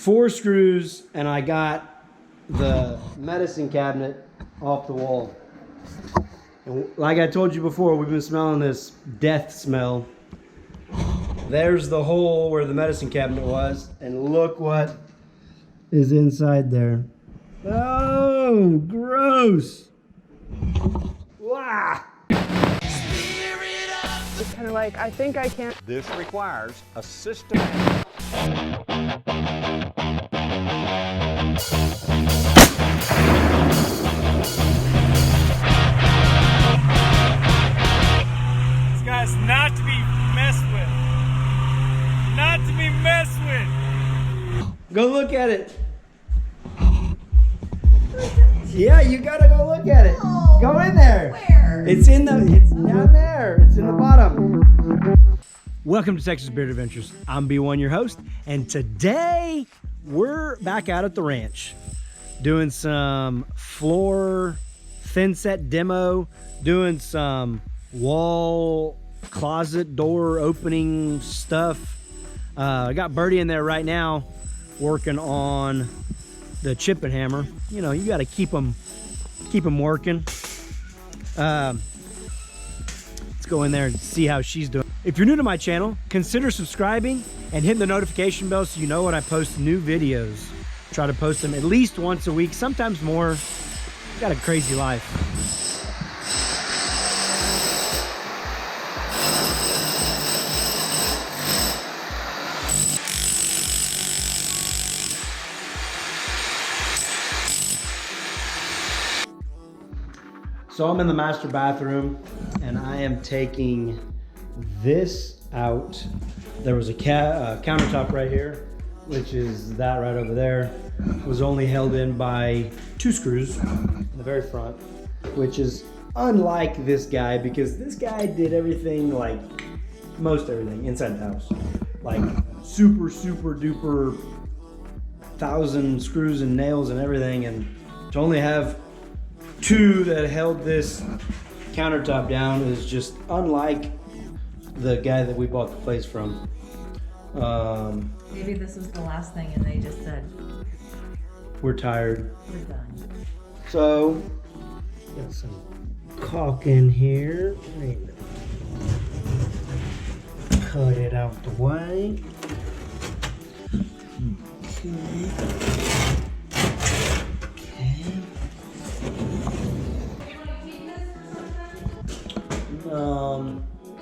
4 screws, and I got the medicine cabinet off the wall. And like I told you before, we've been smelling this death smell. There's the hole where the medicine cabinet was, and look what is inside there. Oh, gross. Wow. It's kind of like, I think I can't. This requires a system. This guy's not to be messed with. Not to be messed with. Go look at it. Yeah, you gotta go look at it. Oh, go in there. Where? It's down there. It's in the bottom. Welcome to Texas Beard Adventures. I'm B1, your host, and today we're back out at the ranch doing some floor thin set demo, doing some wall closet door opening stuff. I got Birdie in there right now working on the chip and hammer. You know, you got to keep them working. Let's go in there and see how she's doing. If you're new to my channel, consider subscribing and hitting the notification bell so you know when I post new videos. Try to post them at least once a week, sometimes more. Got a crazy life. So I'm in the master bathroom and I am taking this out. There was a countertop right here, which is that right over there. It was only held in by 2 screws in the very front, which is unlike this guy because this guy did everything, like most everything inside the house. Like super duper 1,000 screws and nails and everything, and to only have 2 that held this countertop down is just unlike the guy that we bought the place from. Maybe this was the last thing and they just said, We're tired. we're done. So, got some caulk in here. Cut it out the way.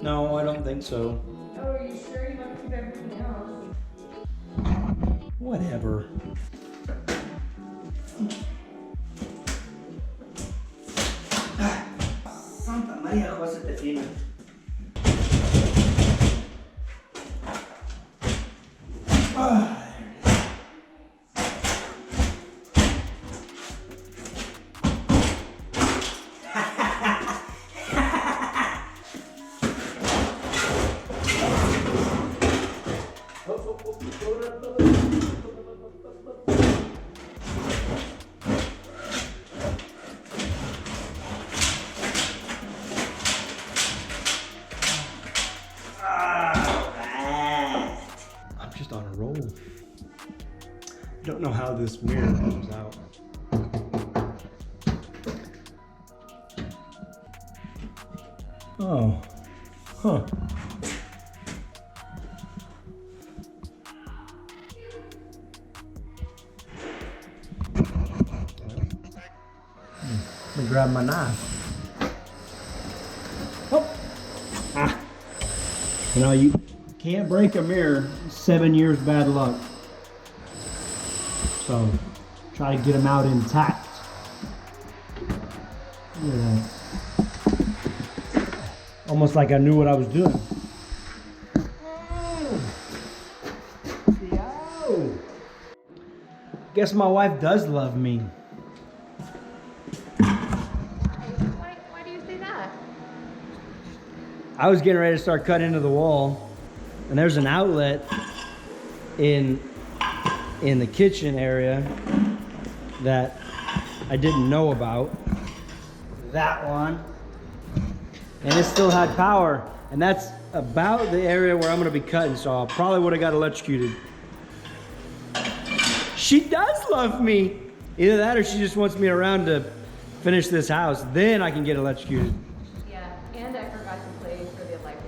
No, I don't think so. Oh, are you sure you want to keep everything else? Whatever. Santa María José te tiene. I'm just on a roll. Don't know how this mirror comes out. Oh, huh. Let me grab my knife. Oh. Ah. You know, you can't break a mirror. 7 years bad luck. So, try to get them out intact. Look at that. Almost like I knew what I was doing. Yo. Guess my wife does love me. Why do you say that? I was getting ready to start cutting into the wall, and there's an outlet in the kitchen area that I didn't know about. That one. And it still had power, and that's about the area where I'm going to be cutting, so I probably would have got electrocuted. She does love me. Either that or she just wants me around to finish this house. Then I can get electrocuted. Yeah, and I forgot to play for the life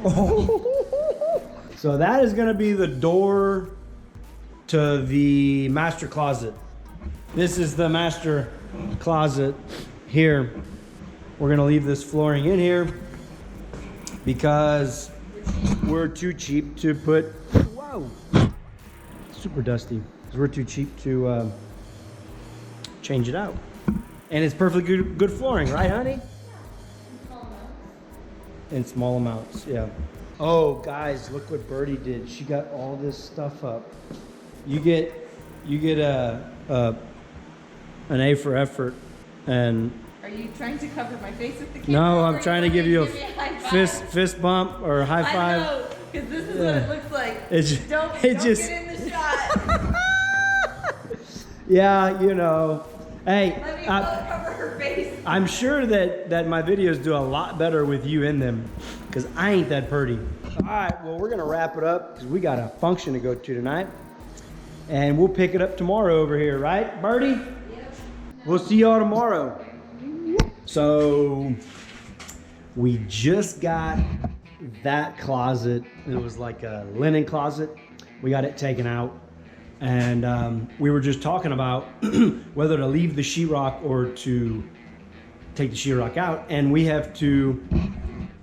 insurance. So that is gonna be the door to the master closet. This is the master closet here. We're gonna leave this flooring in here because we're too cheap to put, whoa, super dusty. We're too cheap to change it out. And it's perfectly good flooring, right, honey? In small amounts, yeah. Oh, guys, look what Birdie did. She got all this stuff up. You get an A for effort, and Are you trying to cover my face with the camera? no, or I'm you trying to want give you a me a high five? fist bump or a high I five. know, because this is Yeah. what it looks like. It's- don't it don't just- get in the shot. Yeah, you know. Hey, Let me cover her face. I'm sure that my videos do a lot better with you in them, because I ain't that pretty. All right, well, we're gonna wrap it up because we got a function to go to tonight, and we'll pick it up tomorrow over here, right, Birdie? Yep. We'll see y'all tomorrow. So we just got that closet. It was like a linen closet. We got it taken out. And we were just talking about whether to leave the sheetrock or to take the sheetrock out. And we have to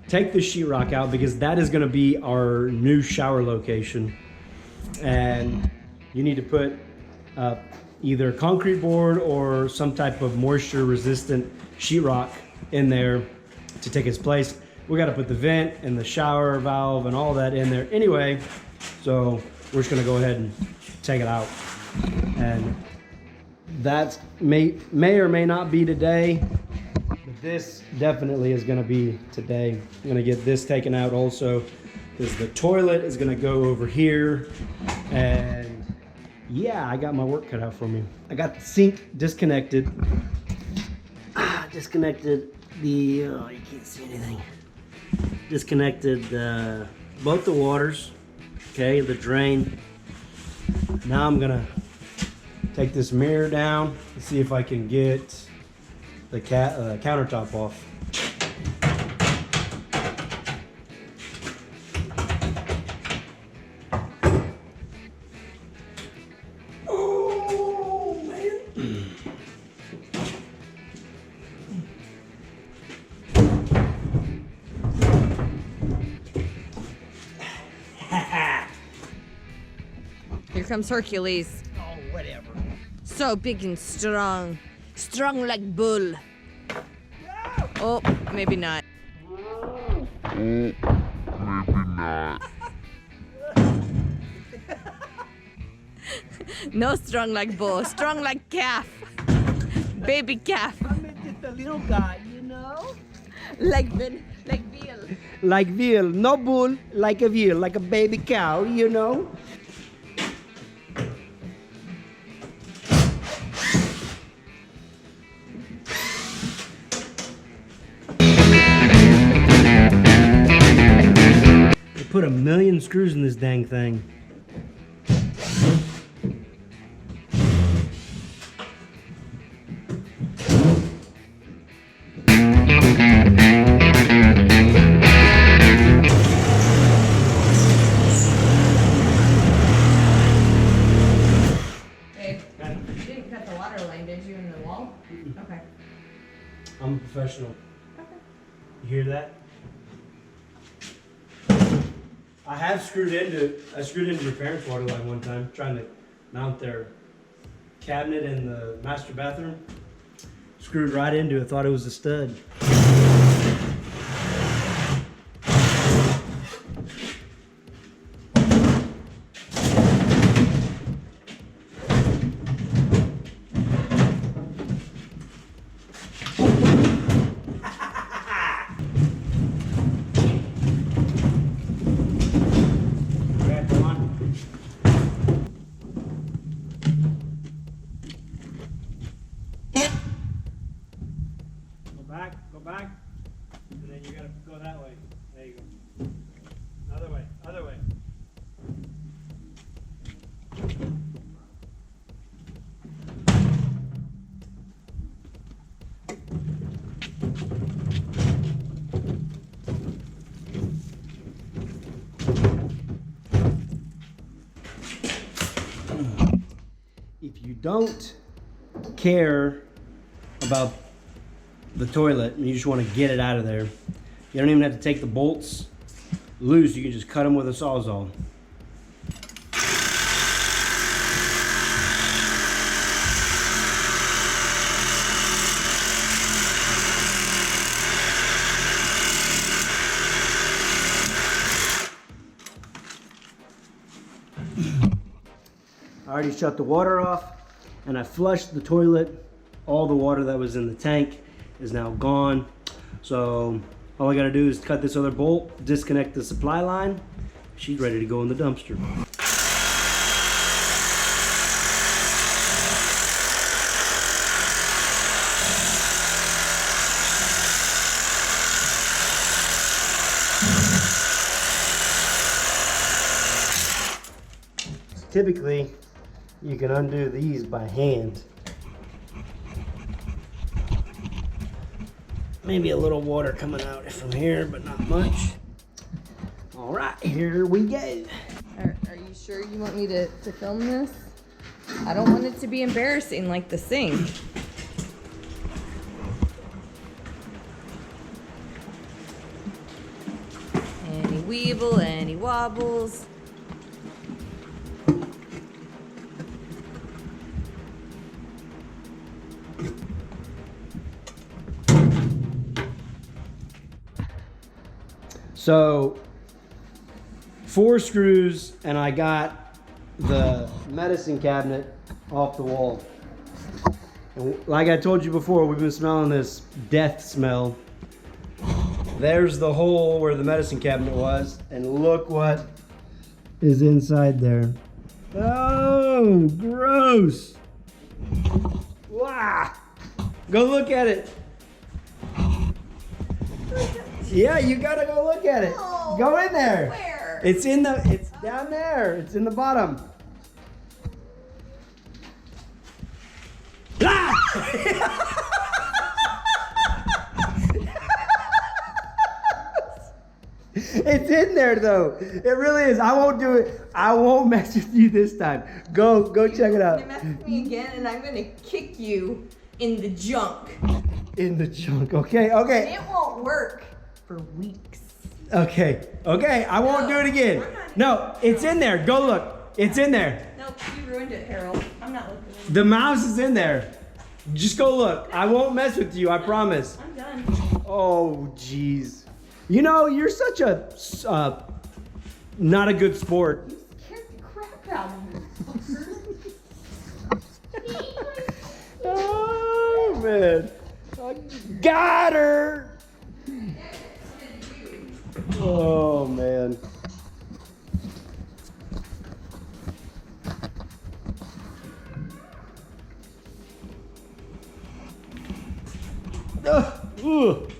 take the sheetrock out because that is gonna be our new shower location. And you need to put either concrete board or some type of moisture resistant sheetrock in there to take its place. We gotta put the vent and the shower valve and all that in there anyway. So we're just gonna go ahead and take it out. And that's may or may not be today, but this definitely is gonna be today. I'm gonna get this taken out also because the toilet is gonna go over here. And yeah, I got my work cut out for me. I got the sink disconnected. Disconnected the, oh, you can't see anything. Disconnected both the waters, okay, the drain. Now I'm gonna take this mirror down and see if I can get the countertop off. Oh, man. Here comes Hercules. Oh, whatever. So big and strong. Strong like bull. Oh, maybe not. No strong like bull. Strong like calf. Baby calf. I'm just a little guy, you know? Like veal. Like veal, no bull, like a veal, like a baby cow, you know? They put 1,000,000 screws in this dang thing. Babe, you didn't cut the water line, did you, in the wall? Okay. I'm a professional. You hear that? I screwed into your parents' water line one time, trying to mount their cabinet in the master bathroom. Screwed right into it, thought it was a stud. Okay, come on. Go back, and then you gotta go that way. There you go. Other way, other way. you don't care about the toilet and you just want to get it out of there, you don't even have to take the bolts loose. You can just cut them with a Sawzall. I already shut the water off and I flushed the toilet. All the water that was in the tank is now gone. So all I gotta do is cut this other bolt, disconnect the supply line. She's ready to go in the dumpster. Typically, you can undo these by hand. Maybe a little water coming out from here, but not much. All right, here we go. Are you sure you want me to film this? I don't want it to be embarrassing like the sink. Any weeble, any wobbles. So 4 screws and I got the medicine cabinet off the wall. And like I told you before, we've been smelling this death smell. There's the hole where the medicine cabinet was, and look what is inside there. Oh, gross. Wow. Go look at it. Yeah, you gotta go look at it. No. Go in there. Where? It's down there. It's in the bottom. It's in there though. It really is. I won't do it. I won't mess with you this time. Go check it out. You're gonna mess with me again, and I'm gonna kick you in the junk. In the junk. Okay. And it won't work for weeks. Okay. I won't do it again. No, it's in there. Go look. It's in there. Nope, you ruined it, Harold. I'm not looking. The mouse is in there. Just go look. I won't mess with you. I promise. I'm done. Oh, jeez. You know, you're such a not a good sport. You scared the crap out of me, fucker. Oh, man. I got her. Oh, man. Ugh.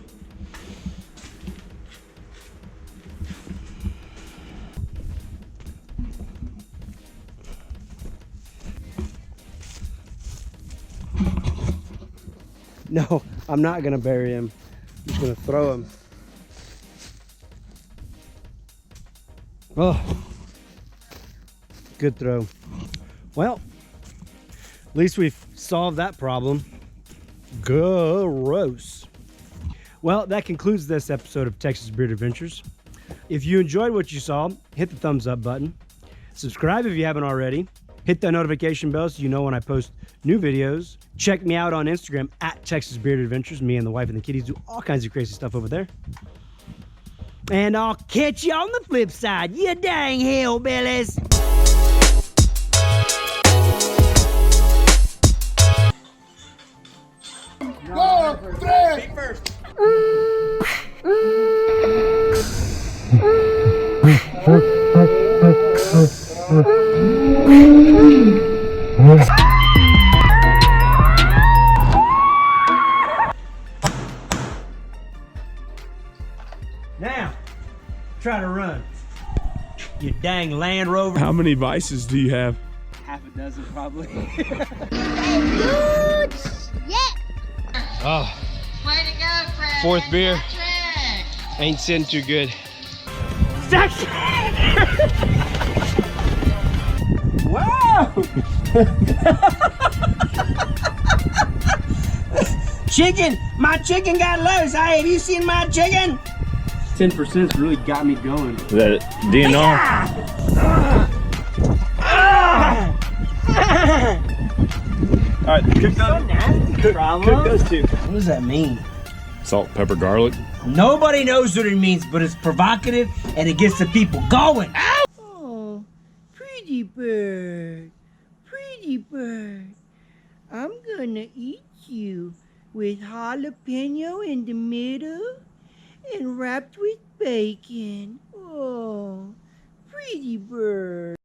No, I'm not gonna bury him. I'm just gonna throw him. Oh, good throw. Well, at least we've solved that problem. Gross. Well, that concludes this episode of Texas Beard Adventures. If you enjoyed what you saw, hit the thumbs up button. Subscribe if you haven't already. Hit that notification bell so you know when I post new videos. Check me out on Instagram at Texas Beard Adventures. Me and the wife and the kitties do all kinds of crazy stuff over there. And I'll catch you on the flip side, you dang hillbillies. Go, three. Feet first. Now, try to run. You dang Land Rover. How many vices do you have? Half a dozen probably. Oh. Way to go, Fred. 4th beer. Patrick. Ain't sitting too good. Wow! Chicken! My chicken got loose. Hey, have you seen my chicken? 10% really got me going. Is that DNR? All right, cook those. Cook those two. What does that mean? Salt, pepper, garlic. Nobody knows what it means, but it's provocative and it gets the people going. Oh, pretty bird, I'm gonna eat you with jalapeno in the middle and wrapped with bacon. Oh, pretty bird.